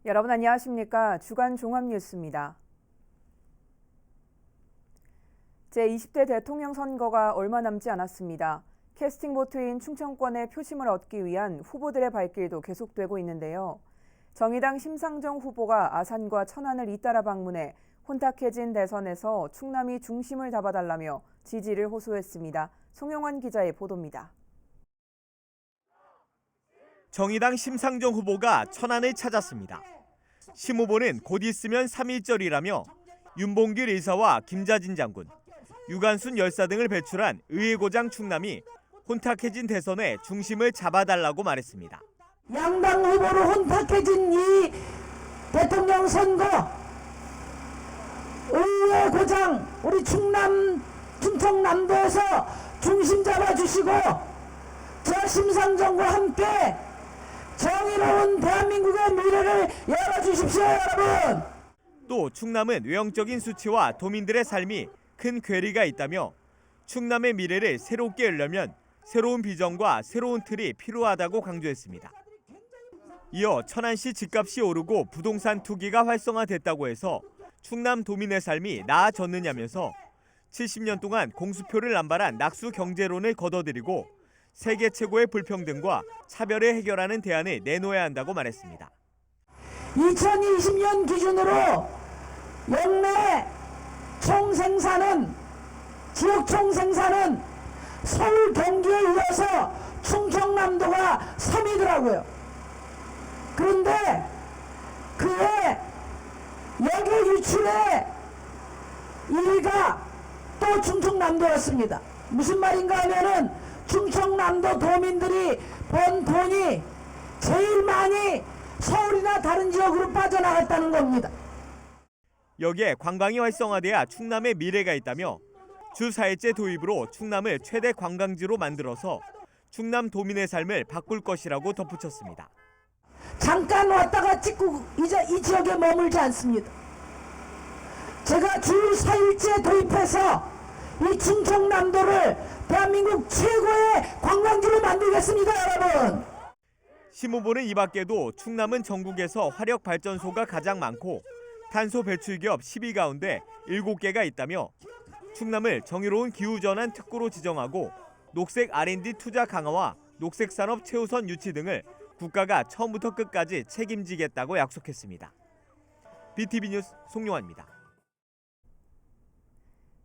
여러분 안녕하십니까? 주간 종합뉴스입니다. 제20대 대통령 선거가 얼마 남지 않았습니다. 캐스팅 보트인 충청권의 표심을 얻기 위한 후보들의 발길도 계속되고 있는데요. 정의당 심상정 후보가 아산과 천안을 잇따라 방문해 혼탁해진 대선에서 충남이 중심을 잡아달라며 지지를 호소했습니다. 송영환 기자의 보도입니다. 정의당 심상정 후보가 천안을 찾았습니다. 심 후보는 곧 있으면 3.1절이라며 윤봉길 의사와 김자진 장군, 유관순 열사 등을 배출한 의회고장 충남이 혼탁해진 대선의 중심을 잡아달라고 말했습니다. 양당 후보로 혼탁해진 이 대통령 선거 의회고장 우리 충청남도에서 중심 잡아주시고 저 심상정과 함께 정의로운 대한민국의 미래를 열어주십시오, 여러분. 또 충남은 외형적인 수치와 도민들의 삶이 큰 괴리가 있다며 충남의 미래를 새롭게 열려면 새로운 비전과 새로운 틀이 필요하다고 강조했습니다. 이어 천안시 집값이 오르고 부동산 투기가 활성화됐다고 해서 충남 도민의 삶이 나아졌느냐면서 70년 동안 공수표를 남발한 낙수 경제론을 걷어들이고 세계 최고의 불평등과 차별을 해결하는 대안을 내놓아야 한다고 말했습니다. 2020년 기준으로 역내 총생산은 지역 총생산은 서울 경기에 이어서 충청남도가 3위더라고요. 그런데 그의 역의 유출의 1위가 또 충청남도였습니다. 무슨 말인가 하면은 충청남도 도민들이 번 돈이 제일 많이 서울이나 다른 지역으로 빠져나갔다는 겁니다. 여기에 관광이 활성화돼야 충남의 미래가 있다며 주 4일제 도입으로 충남을 최대 관광지로 만들어서 충남 도민의 삶을 바꿀 것이라고 덧붙였습니다. 잠깐 왔다가 찍고 이제 이 지역에 머물지 않습니다. 제가 주 4일제 도입해서 이 충청남도를 대한민국 최고의 관광지로 만들겠습니다, 여러분. 심 후보는 이 밖에도 충남은 전국에서 화력발전소가 가장 많고 탄소 배출 기업 10위 가운데 7개가 있다며 충남을 정의로운 기후전환 특구로 지정하고 녹색 R&D 투자 강화와 녹색산업 최우선 유치 등을 국가가 처음부터 끝까지 책임지겠다고 약속했습니다. BTV 뉴스 송용환입니다.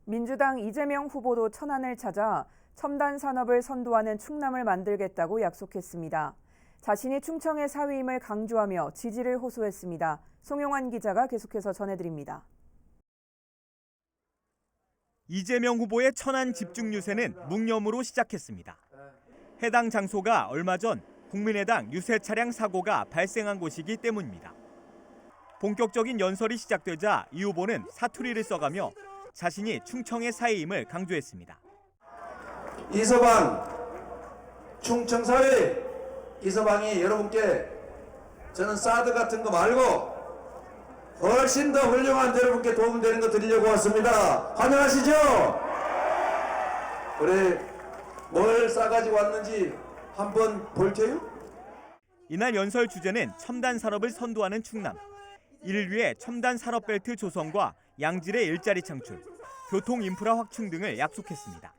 민주당 이재명 후보도 천안을 찾아 첨단 산업을 선도하는 충남을 만들겠다고 약속했습니다. 자신이 충청의 사위임을 강조하며 지지를 호소했습니다. 송영환 기자가 계속해서 전해드립니다. 이재명 후보의 천안 집중 유세는 묵념으로 시작했습니다. 해당 장소가 얼마 전 국민의당 유세 차량 사고가 발생한 곳이기 때문입니다. 본격적인 연설이 시작되자 이 후보는 사투리를 써가며 자신이 충청의 사위임을 강조했습니다. 이서방, 충청사회 이서방이 여러분께 저는 사드 같은 거 말고 훨씬 더 훌륭한 여러분께 도움되는 거 드리려고 왔습니다. 환영하시죠? 그래, 뭘 싸가지고 왔는지 한번 볼게요. 이날 연설 주제는 첨단 산업을 선도하는 충남. 이를 위해 첨단 산업벨트 조성과 양질의 일자리 창출, 교통 인프라 확충 등을 약속했습니다.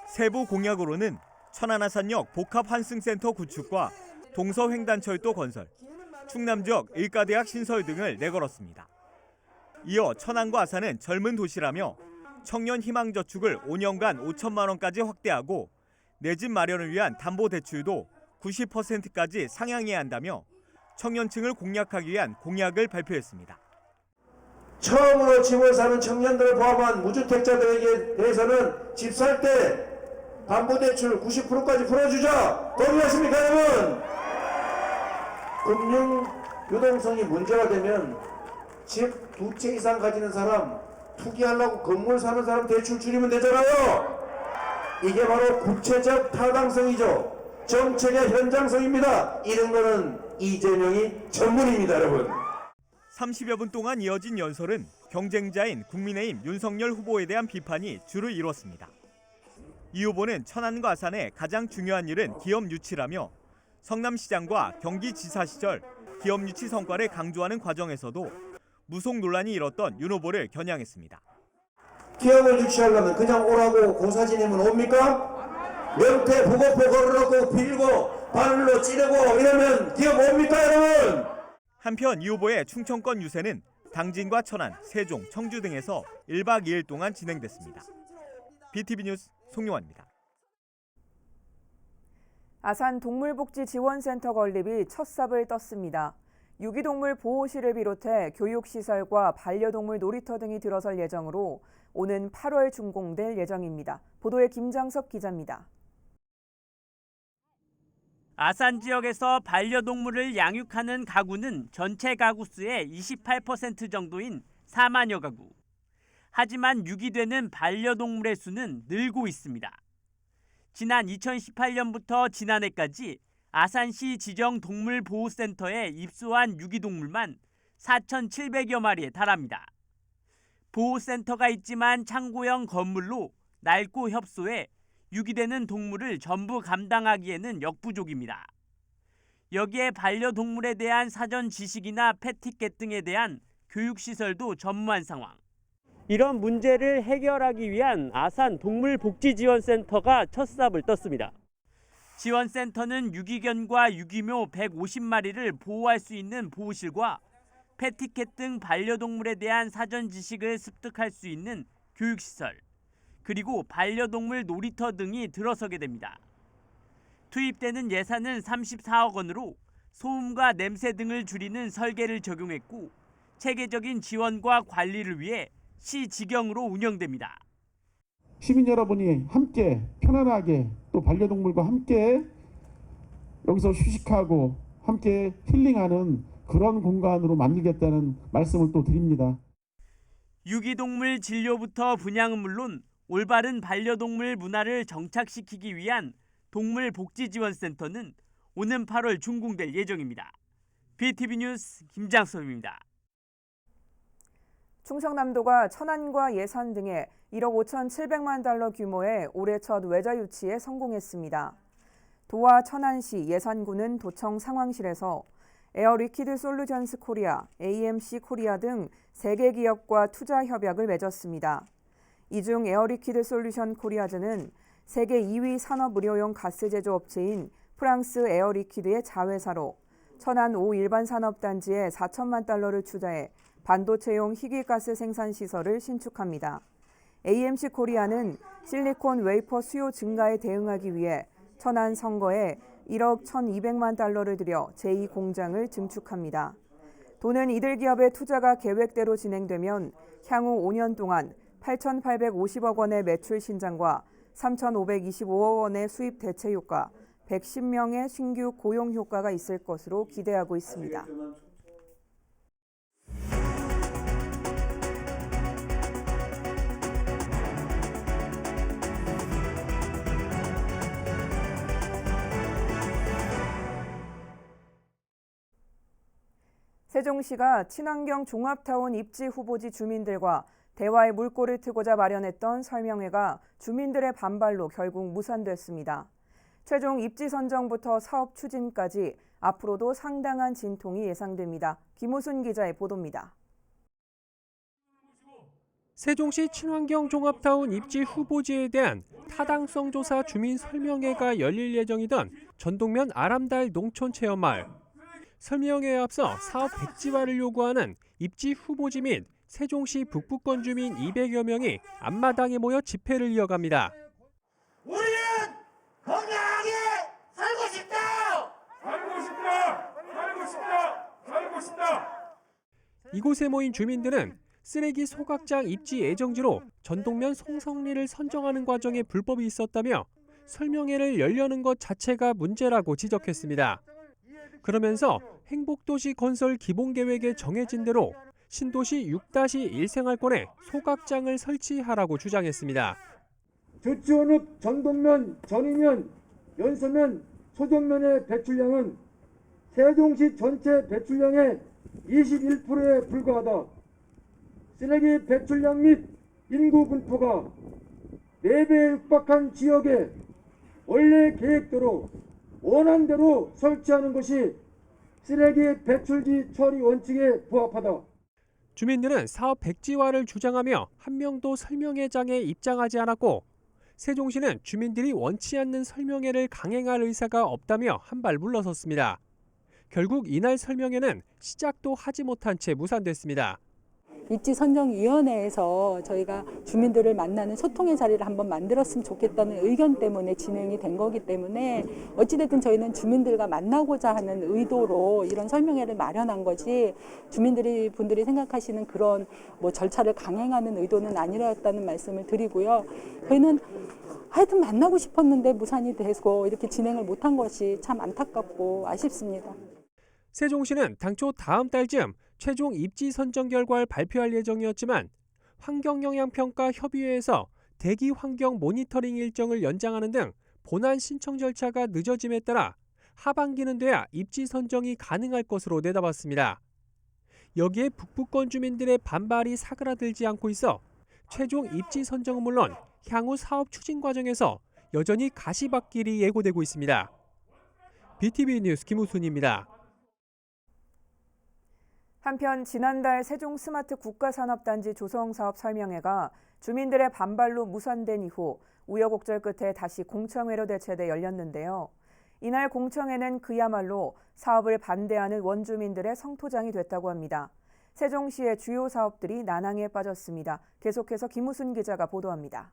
세부 공약으로는 천안아산역 복합환승센터 구축과 동서횡단철도 건설, 충남 지역 의과대학 신설 등을 내걸었습니다. 이어 천안과 아산은 젊은 도시라며 청년 희망저축을 5년간 5천만 원까지 확대하고 내 집 마련을 위한 담보대출도 90%까지 상향해야 한다며 청년층을 공략하기 위한 공약을 발표했습니다. 처음으로 집을 사는 청년들을 포함한 무주택자들에게 대해서는 집 살 때 담보대출 90%까지 풀어주자. 동의하십니까, 여러분? 금융 유동성이 문제가 되면 집 2채 이상 가지는 사람, 투기하려고 건물 사는 사람 대출 줄이면 되잖아요. 이게 바로 구체적 타당성이죠. 정책의 현장성입니다. 이런 거는 이재명이 전문입니다, 여러분. 30여 분 동안 이어진 연설은 경쟁자인 국민의힘 윤석열 후보에 대한 비판이 주를 이뤘습니다. 이 후보는 천안과 아산의 가장 중요한 일은 기업 유치라며 성남시장과 경기지사 시절 기업 유치 성과를 강조하는 과정에서도 무속 논란이 일었던 윤 후보를 겨냥했습니다. 기업을 유치하려면 그냥 오라고 공사진이면 옵니까? 명태 보고표 걸어놓고 빌고 바늘로 찌르고 이러면 기업 옵니까 여러분? 한편 이 후보의 충청권 유세는 당진과 천안, 세종, 청주 등에서 1박 2일 동안 진행됐습니다. BTV 뉴스 송용환입니다. 아산 동물복지지원센터 건립이 첫 삽을 떴습니다. 유기동물 보호실을 비롯해 교육시설과 반려동물 놀이터 등이 들어설 예정으로 오는 8월 준공될 예정입니다. 보도에 김장석 기자입니다. 아산 지역에서 반려동물을 양육하는 가구는 전체 가구 수의 28% 정도인 4만여 가구. 하지만 유기되는 반려동물의 수는 늘고 있습니다. 지난 2018년부터 지난해까지 아산시 지정 동물보호센터에 입소한 유기동물만 4,700여 마리에 달합니다. 보호센터가 있지만 창고형 건물로 낡고 협소해 유기되는 동물을 전부 감당하기에는 역부족입니다. 여기에 반려동물에 대한 사전 지식이나 패티켓 등에 대한 교육시설도 전무한 상황. 이런 문제를 해결하기 위한 아산 동물복지지원센터가 첫 삽을 떴습니다. 지원센터는 유기견과 유기묘 150마리를 보호할 수 있는 보호실과 패티켓 등 반려동물에 대한 사전 지식을 습득할 수 있는 교육시설, 그리고 반려동물 놀이터 등이 들어서게 됩니다. 투입되는 예산은 34억 원으로 소음과 냄새 등을 줄이는 설계를 적용했고 체계적인 지원과 관리를 위해 시 지경으로 운영됩니다. 시민 여러분이 함께 편안하게 또 반려동물과 함께 여기서 휴식하고 함께 힐링하는 그런 공간으로 만들겠다는 말씀을 또 드립니다. 유기동물 진료부터 분양은 물론 올바른 반려동물 문화를 정착시키기 위한 동물복지지원센터는 오는 8월 준공될 예정입니다. BTV 뉴스 김장섭입니다. 충청남도가 천안과 예산 등에 1억 5,700만 달러 규모의 올해 첫 외자 유치에 성공했습니다. 도와 천안시 예산구는 도청 상황실에서 에어 리퀴드 솔루션스 코리아, AMC 코리아 등 3개 기업과 투자 협약을 맺었습니다. 이 중 에어 리퀴드 솔루션 코리아즈는 세계 2위 산업 의료용 가스 제조업체인 프랑스 에어 리퀴드의 자회사로 천안 5 일반 산업단지에 4천만 달러를 투자해 반도체용 희귀가스 생산 시설을 신축합니다. AMC 코리아는 실리콘 웨이퍼 수요 증가에 대응하기 위해 천안 선거에 1억 1,200만 달러를 들여 제2공장을 증축합니다. 도는 이들 기업의 투자가 계획대로 진행되면 향후 5년 동안 8,850억 원의 매출 신장과 3,525억 원의 수입 대체 효과, 110명의 신규 고용 효과가 있을 것으로 기대하고 있습니다. 세종시가 친환경 종합타운 입지 후보지 주민들과 대화의 물꼬를 트고자 마련했던 설명회가 주민들의 반발로 결국 무산됐습니다. 최종 입지 선정부터 사업 추진까지 앞으로도 상당한 진통이 예상됩니다. 김우순 기자의 보도입니다. 세종시 친환경 종합타운 입지 후보지에 대한 타당성 조사 주민 설명회가 열릴 예정이던 전동면 아람달 농촌체험마을. 설명회에 앞서 사업 백지화를 요구하는 입지 후보지 및 세종시 북부권 주민 200여 명이 앞마당에 모여 집회를 이어갑니다. 우리는 건강하게 살고 싶다! 살고 싶다! 살고 싶다! 살고 싶다! 이곳에 모인 주민들은 쓰레기 소각장 입지 예정지로 전동면 송성리를 선정하는 과정에 불법이 있었다며 설명회를 열려는 것 자체가 문제라고 지적했습니다. 그러면서 행복도시 건설 기본계획에 정해진 대로 신도시 6-1 생활권에 소각장을 설치하라고 주장했습니다. 저지원읍 전동면, 전이면, 연소면, 소정면의 배출량은 세종시 전체 배출량의 21%에 불과하다. 쓰레기 배출량 및 인구 분포가 4배에 육박한 지역에 원래 계획대로 원안대로 설치하는 것이 쓰레기 배출지 처리 원칙에 부합하다. 주민들은 사업 백지화를 주장하며 한 명도 설명회장에 입장하지 않았고 세종시는 주민들이 원치 않는 설명회를 강행할 의사가 없다며 한발 물러섰습니다. 결국 이날 설명회는 시작도 하지 못한 채 무산됐습니다. 입지선정위원회에서 저희가 주민들을 만나는 소통의 자리를 한번 만들었으면 좋겠다는 의견 때문에 진행이 된 거기 때문에 어찌됐든 저희는 주민들과 만나고자 하는 의도로 이런 설명회를 마련한 거지 분들이 생각하시는 그런 절차를 강행하는 의도는 아니었다는 말씀을 드리고요. 저희는 하여튼 만나고 싶었는데 무산이 되고 이렇게 진행을 못한 것이 참 안타깝고 아쉽습니다. 세종시는 당초 다음 달쯤 최종 입지 선정 결과를 발표할 예정이었지만 환경영향평가 협의회에서 대기 환경 모니터링 일정을 연장하는 등 본안 신청 절차가 늦어짐에 따라 하반기는 돼야 입지 선정이 가능할 것으로 내다봤습니다. 여기에 북부권 주민들의 반발이 사그라들지 않고 있어 최종 입지 선정은 물론 향후 사업 추진 과정에서 여전히 가시밭길이 예고되고 있습니다. BTV 뉴스 김우순입니다. 한편 지난달 세종 스마트 국가산업단지 조성 사업 설명회가 주민들의 반발로 무산된 이후 우여곡절 끝에 다시 공청회로 대체돼 열렸는데요. 이날 공청회는 그야말로 사업을 반대하는 원주민들의 성토장이 됐다고 합니다. 세종시의 주요 사업들이 난항에 빠졌습니다. 계속해서 김우순 기자가 보도합니다.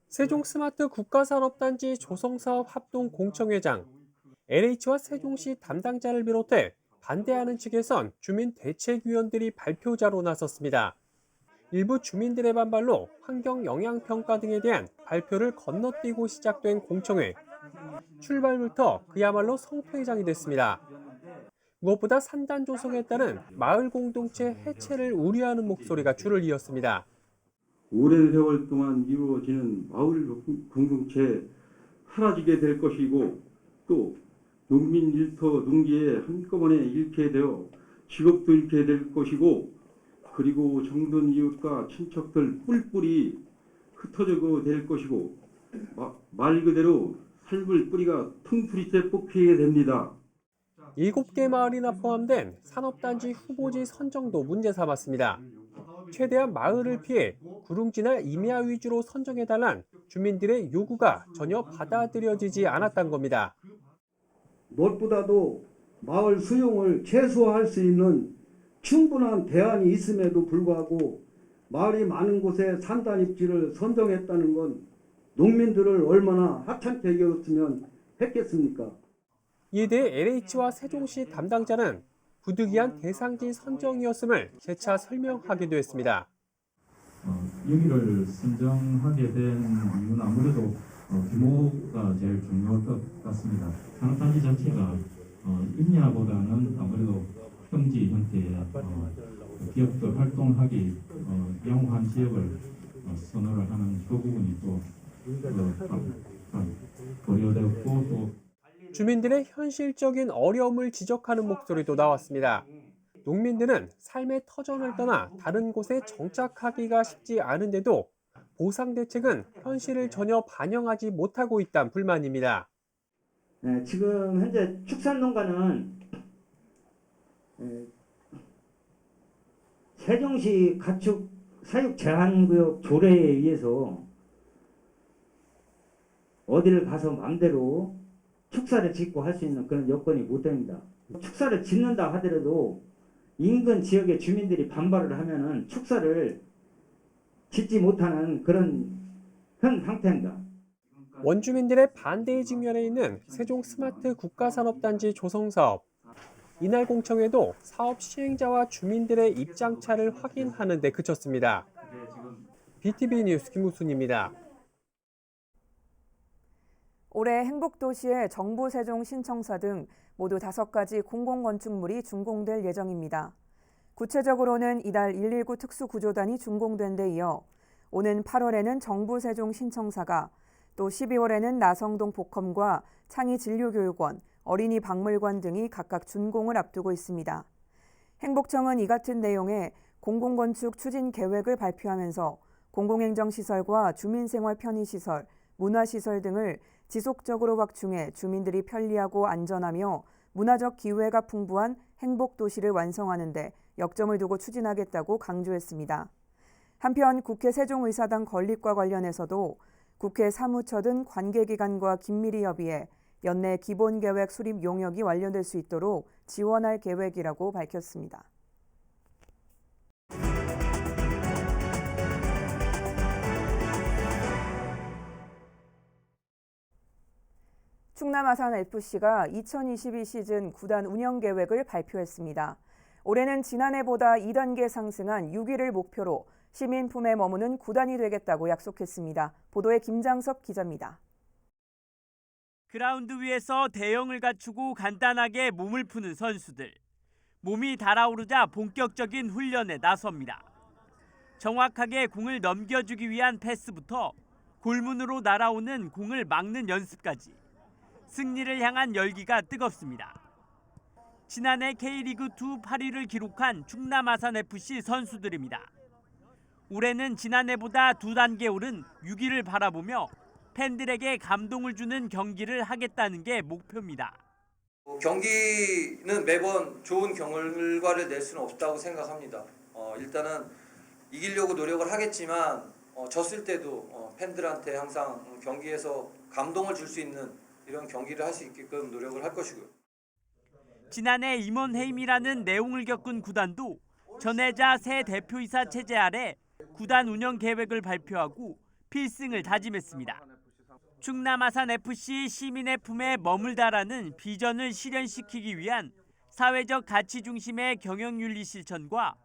세종 스마트 국가산업단지 조성사업 합동 공청회장, LH와 세종시 담당자를 비롯해 반대하는 측에선 주민 대책위원들이 발표자로 나섰습니다. 일부 주민들의 반발로 환경영향평가 등에 대한 발표를 건너뛰고 시작된 공청회. 출발부터 그야말로 성토회장이 됐습니다. 무엇보다 산단 조성에 따른 마을 공동체 해체를 우려하는 목소리가 줄을 이었습니다. 오랜 세월 동안 이루어지는 마을 공동체 사라지게 될 것이고 또 농민 일터 농기에 한꺼번에 잃게 되어 직업도 잃게 될 것이고 그리고 정든 이웃과 친척들 뿔뿔이 흩어지게 될 것이고 말 그대로 삶을 뿌리가 퉁투리째 뽑히게 됩니다. 7개 마을이나 포함된 산업단지 후보지 선정도 문제 삼았습니다. 최대한 마을을 피해 구릉지나 임야 위주로 선정해달란 주민들의 요구가 전혀 받아들여지지 않았던 겁니다. 무엇보다도 마을 수용을 최소화할 수 있는 충분한 대안이 있음에도 불구하고 마을이 많은 곳에 산단 입지를 선정했다는 건 농민들을 얼마나 하찮게 여겼으면 했겠습니까? 이에 대해 LH와 세종시 담당자는 부득이한 대상지 선정이었음을 재차 설명하기도 했습니다. 여기를 선정하게 된 이유는 아무래도 규모가 제일 중요할 것 같습니다. 산업단지 자체가 임야보다는 아무래도 평지 형태의 기업들 활동하기 양호한 지역을 선호를 하는 그 부분이 또 고려되었고 또 주민들의 현실적인 어려움을 지적하는 목소리도 나왔습니다. 농민들은 삶의 터전을 떠나 다른 곳에 정착하기가 쉽지 않은데도 보상 대책은 현실을 전혀 반영하지 못하고 있다는 불만입니다. 네, 지금 현재 축산농가는 세종시 가축 사육 제한구역 조례에 의해서 어디를 가서 마음대로 축사를 짓고 할 수 있는 그런 여건이 못 됩니다. 축사를 짓는다 하더라도 인근 지역의 주민들이 반발을 하면은 축사를 짓지 못하는 그런 현 상태입니다. 원주민들의 반대의 직면에 있는 세종 스마트 국가산업단지 조성사업. 이날 공청회도 사업 시행자와 주민들의 입장차를 확인하는 데 그쳤습니다. BTV 뉴스 김우순입니다. 올해 행복도시의 정부 세종 신청사 등 모두 5가지 공공건축물이 준공될 예정입니다. 구체적으로는 이달 119 특수구조단이 준공된 데 이어 오는 8월에는 정부 세종 신청사가 또 12월에는 나성동 복컴과 창의 진료교육원, 어린이 박물관 등이 각각 준공을 앞두고 있습니다. 행복청은 이 같은 내용의 공공건축 추진 계획을 발표하면서 공공행정시설과 주민생활 편의시설, 문화시설 등을 지속적으로 확충해 주민들이 편리하고 안전하며 문화적 기회가 풍부한 행복 도시를 완성하는 데 역점을 두고 추진하겠다고 강조했습니다. 한편 국회 세종의사당 건립과 관련해서도 국회 사무처 등 관계기관과 긴밀히 협의해 연내 기본계획 수립 용역이 완료될 수 있도록 지원할 계획이라고 밝혔습니다. 충남 아산FC가 2022 시즌 구단 운영 계획을 발표했습니다. 올해는 지난해보다 2단계 상승한 6위를 목표로 시민 품에 머무는 구단이 되겠다고 약속했습니다. 보도에 김장섭 기자입니다. 그라운드 위에서 대형을 갖추고 간단하게 몸을 푸는 선수들. 몸이 달아오르자 본격적인 훈련에 나섭니다. 정확하게 공을 넘겨주기 위한 패스부터 골문으로 날아오는 공을 막는 연습까지. 승리를 향한 열기가 뜨겁습니다. 지난해 K리그2 8위를 기록한 충남 아산FC 선수들입니다. 올해는 지난해보다 2단계 오른 6위를 바라보며 팬들에게 감동을 주는 경기를 하겠다는 게 목표입니다. 경기는 매번 좋은 결과를 낼 수는 없다고 생각합니다. 일단은 이기려고 노력을 하겠지만 졌을 때도 팬들한테 항상 경기에서 감동을 줄 수 있는 이런 경기를 할 수 있게끔 노력을 할 것이고요. 지난해 임원해임이라는 내용을 겪은 구단도 전혜자 새 대표이사 체제 아래 구단 운영 계획을 발표하고 필승을 다짐했습니다. 충남 아산FC 시민의 품에 머물다라는 비전을 실현시키기 위한 사회적 가치 중심의 경영윤리 실천과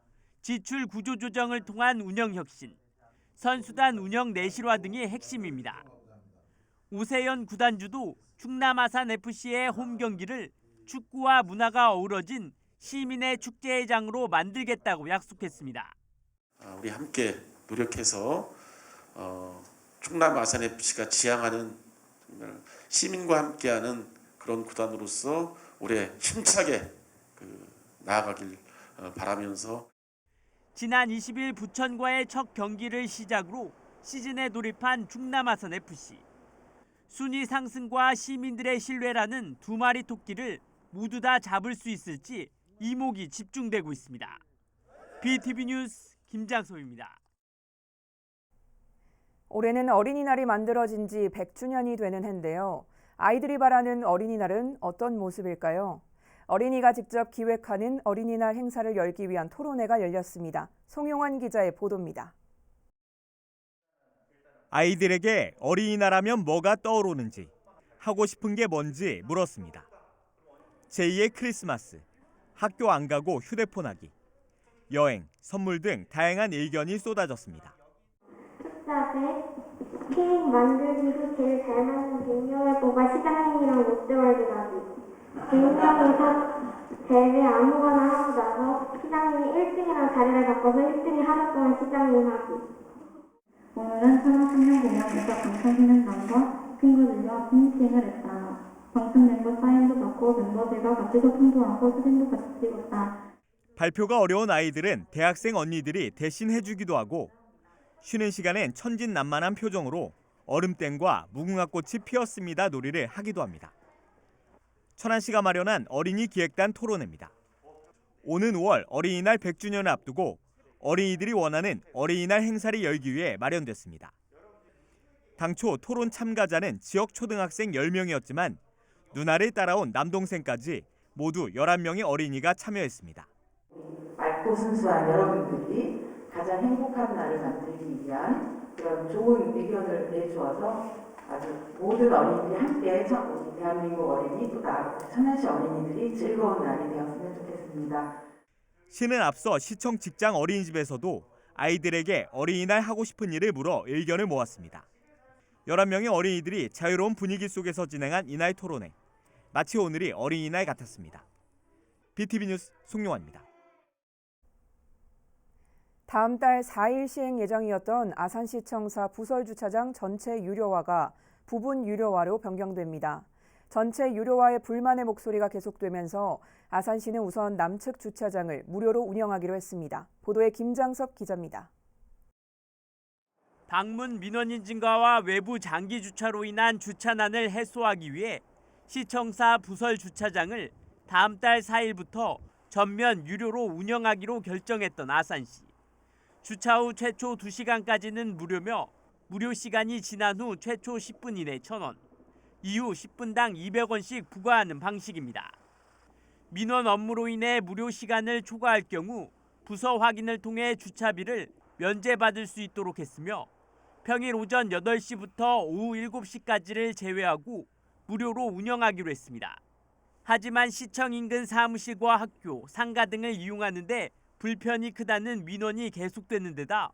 지출 구조 조정을 통한 운영 혁신, 선수단 운영 내실화 등이 핵심입니다. 오세연 구단주도 충남 아산FC의 홈 경기를 축구와 문화가 어우러진 시민의 축제장으로 만들겠다고 약속했습니다. 우리 함께 노력해서 충남 아산FC가 지향하는 시민과 함께하는 그런 구단으로서 올해 힘차게 나아가길 바라면서 지난 20일 부천과의 첫 경기를 시작으로 시즌에 돌입한 충남 아산FC. 순위 상승과 시민들의 신뢰라는 두 마리 토끼를 모두 다 잡을 수 있을지 이목이 집중되고 있습니다. BTV 뉴스 김장섭입니다. 올해는 어린이날이 만들어진 지 100주년이 되는 해인데요. 아이들이 바라는 어린이날은 어떤 모습일까요? 어린이가 직접 기획하는 어린이날 행사를 열기 위한 토론회가 열렸습니다. 송용환 기자의 보도입니다. 아이들에게 어린이날 하면 뭐가 떠오르는지, 하고 싶은 게 뭔지 물었습니다. 제2의 크리스마스, 학교 안 가고 휴대폰 하기, 여행, 선물 등 다양한 의견이 쏟아졌습니다. 축사 때 케이크 만들기로 제일 잘 맞는 미녀를 뽑아 시장님이랑 롯데월드 가기. 개인적인 대회 아무거나 하고 나서 시장님이 1등이랑 자리를 바꿔서 1등이 하루 동안 시장님 하기. 오늘은 천안청년공원에서 방청기능단과 친구들과 팬미팅을 했다. 방청 멤버 사인도 받고 멤버들과 같이 소통도 하고 사진도 같이 찍었다. 발표가 어려운 아이들은 대학생 언니들이 대신 해주기도 하고 쉬는 시간엔 천진난만한 표정으로 얼음땡과 무궁화꽃이 피었습니다 놀이를 하기도 합니다. 천안시가 마련한 어린이 기획단 토론회입니다. 오는 5월 어린이날 100주년을 앞두고 어린이들이 원하는 어린이날 행사를 열기 위해 마련됐습니다. 당초 토론 참가자는 지역 초등학생 10명이었지만 누나를 따라온 남동생까지 모두 11명의 어린이가 참여했습니다. 맑고 순수한 여러분들이 가장 행복한 날을 만들기 위한 그런 좋은 의견을 내주어서 아주 모든 어린이들이 함께 대한민국 어린이 또 천안시 어린이들이 즐거운 날이 되었으면 좋겠습니다. 시는 앞서 시청 직장 어린이집에서도 아이들에게 어린이날 하고 싶은 일을 물어 의견을 모았습니다. 11명의 어린이들이 자유로운 분위기 속에서 진행한 이날 토론회. 마치 오늘이 어린이날 같았습니다. BTV 뉴스 송용환입니다. 다음 달 4일 시행 예정이었던 아산시청사 부설주차장 전체 유료화가 부분 유료화로 변경됩니다. 전체 유료화에 불만의 목소리가 계속되면서 아산시는 우선 남측 주차장을 무료로 운영하기로 했습니다. 보도에 김장섭 기자입니다. 방문 민원인 증가와 외부 장기 주차로 인한 주차난을 해소하기 위해 시청사 부설 주차장을 다음 달 4일부터 전면 유료로 운영하기로 결정했던 아산시. 주차 후 최초 2시간까지는 무료며 무료 시간이 지난 후 최초 10분 이내 1,000원, 이후 10분당 200원씩 부과하는 방식입니다. 민원 업무로 인해 무료 시간을 초과할 경우 부서 확인을 통해 주차비를 면제받을 수 있도록 했으며 평일 오전 8시부터 오후 7시까지를 제외하고 무료로 운영하기로 했습니다. 하지만 시청 인근 사무실과 학교, 상가 등을 이용하는데 불편이 크다는 민원이 계속되는 데다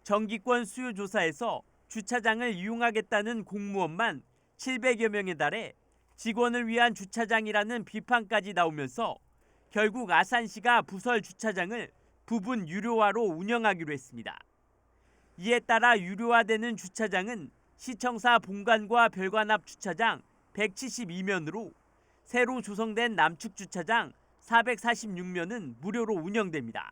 정기권 수요 조사에서 주차장을 이용하겠다는 공무원만 700여 명에 달해 직원을 위한 주차장이라는 비판까지 나오면서 결국 아산시가 부설 주차장을 부분 유료화로 운영하기로 했습니다. 이에 따라 유료화되는 주차장은 시청사 본관과 별관 앞 주차장 172면으로 새로 조성된 남측 주차장 446면은 무료로 운영됩니다.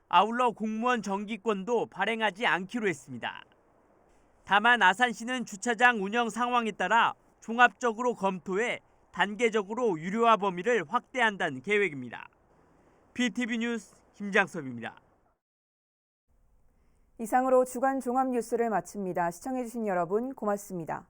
아울러 공무원 정기권도 발행하지 않기로 했습니다. 다만 아산시는 주차장 운영 상황에 따라 종합적으로 검토해 단계적으로 유료화 범위를 확대한다는 계획입니다. BTV 뉴스 김장섭입니다. 이상으로 주간 종합 뉴스를 마칩니다. 시청해주신 여러분 고맙습니다.